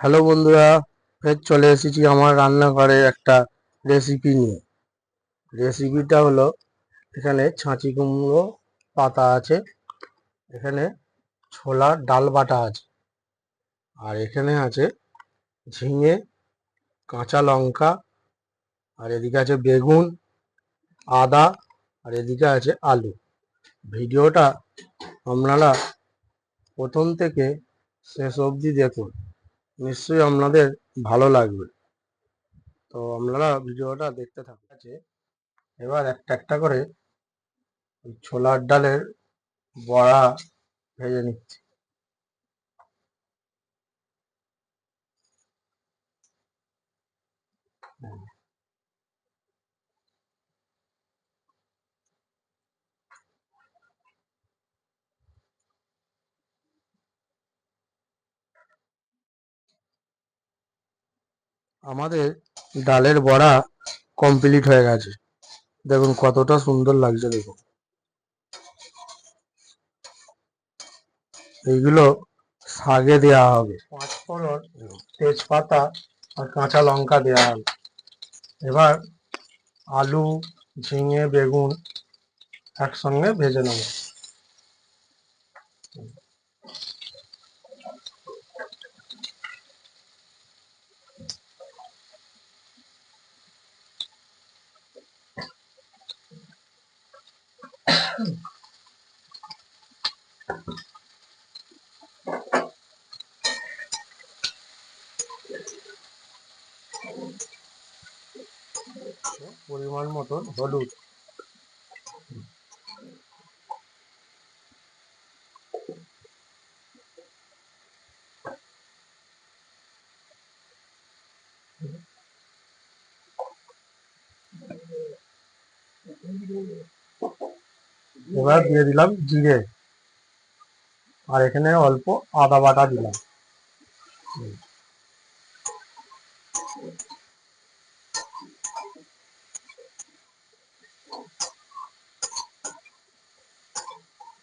Hello বন্ধুরা, ফের চলে এসেছি আমার রান্নাঘরে একটা রেসিপি নিয়ে। রেসিপিটা হলো, এখানে ছাঁচি কুমড়ো পাতা আছে, এখানে ছোলার ডাল বাটা আছে, আর এখানে আছে ঝিঙে, কাঁচা লঙ্কা, আর এদিকে আছে বেগুন, আদা, আর এদিকে আছে আলু। ভিডিওটা আপনারা প্রথম থেকে শেষ অবধি দেখুন, নিশ্চয়ই আপনাদের ভালো লাগবে। তো আপনারা ভিডিওটা দেখতে থাকুন। আছে, এবার একটা একটা করে ছোলার ডালের বড়া ভেজে নিচ্ছি। আমাদের ডালের বড়া কমপ্লিট হয়ে গেছে, দেখুন কতটা সুন্দর লাগছে। দেখুন, এইগুলো শাগে দেওয়া হবে, পাঁচফোড়ন, তেজপাতা আর কাঁচা লঙ্কা দেওয়া হবে। এবার আলু, ঝিঙে, বেগুন একসঙ্গে ভেজে নেব। পরিমাণ মতন হলুদ, এবার দিয়ে দিলাম জিরে, আর এখানে অল্প আদা বাটা দিলাম।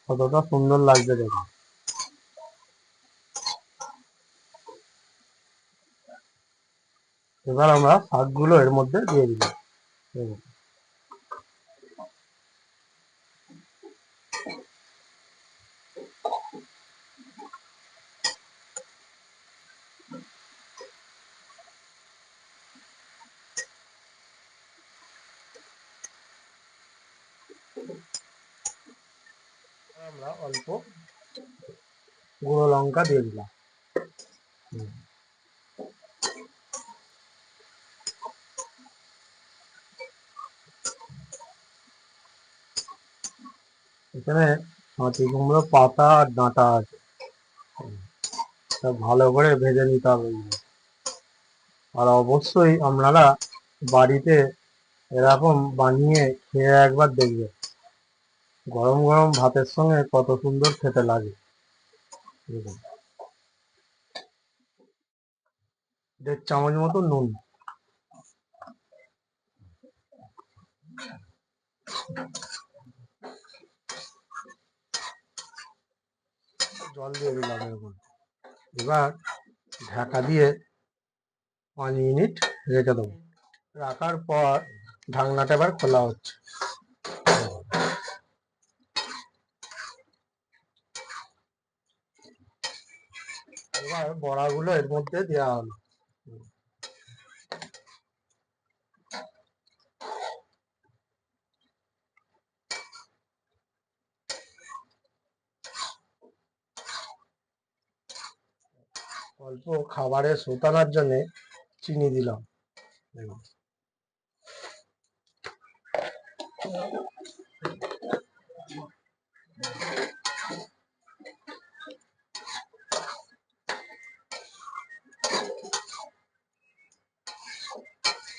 কতটা সুন্দর লাগছে দেখুন। এবার আমরা শাকগুলো এর মধ্যে দিয়ে দিলাম। দেখুন, আমরা অল্প গুঁড়ো লঙ্কা দিয়ে দিলাম। এখানে হাঁচি কুমড়ো পাতা আর ডাঁটা আছে, সব ভালো করে ভেজে নিতে হবে। আর অবশ্যই আপনারা বাড়িতে এরকম বানিয়ে খেয়ে একবার দেখবেন, গরম গরম ভাতের সঙ্গে কত সুন্দর খেতে লাগে। দেখুন, 1.5 চামচ মতো নুন, জল দিয়ে দিলাম এরকম। এবার ঢাকা দিয়ে 5 মিনিট রেখে দেবো। রাখার পর ঢাকনাটা এবার খোলা হচ্ছে। এবার বড়াগুলো এর মধ্যে দেওয়া হলো। অল্প খাবারে শোটানোর জন্য চিনি দিলাম। দেখুন,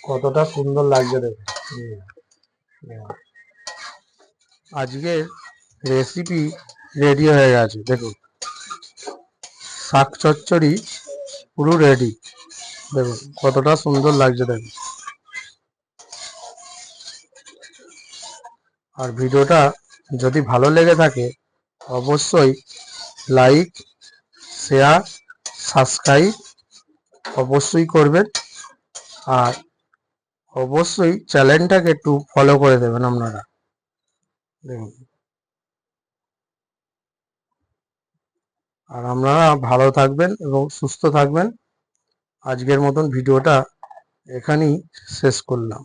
কতটা সুন্দর লাগছে দেখুন। আজকের রেসিপি রেডি হয়ে গেছে। দেখুন, শাক চচ্চড়ি পুরো রেডি। দেখুন কতটা সুন্দর লাগছে দেখুন। আর ভিডিওটা যদি ভালো লেগে থাকে অবশ্যই লাইক, শেয়ার, সাবস্ক্রাইব অবশ্যই করবেন, আর অবশ্যই চ্যানেলটাকে একটু ফলো করে দেবেন আপনারা। দেখুন, আর আপনারা ভালো থাকবেন এবং সুস্থ থাকবেন। আজকের মতন ভিডিওটা এখানেই শেষ করলাম।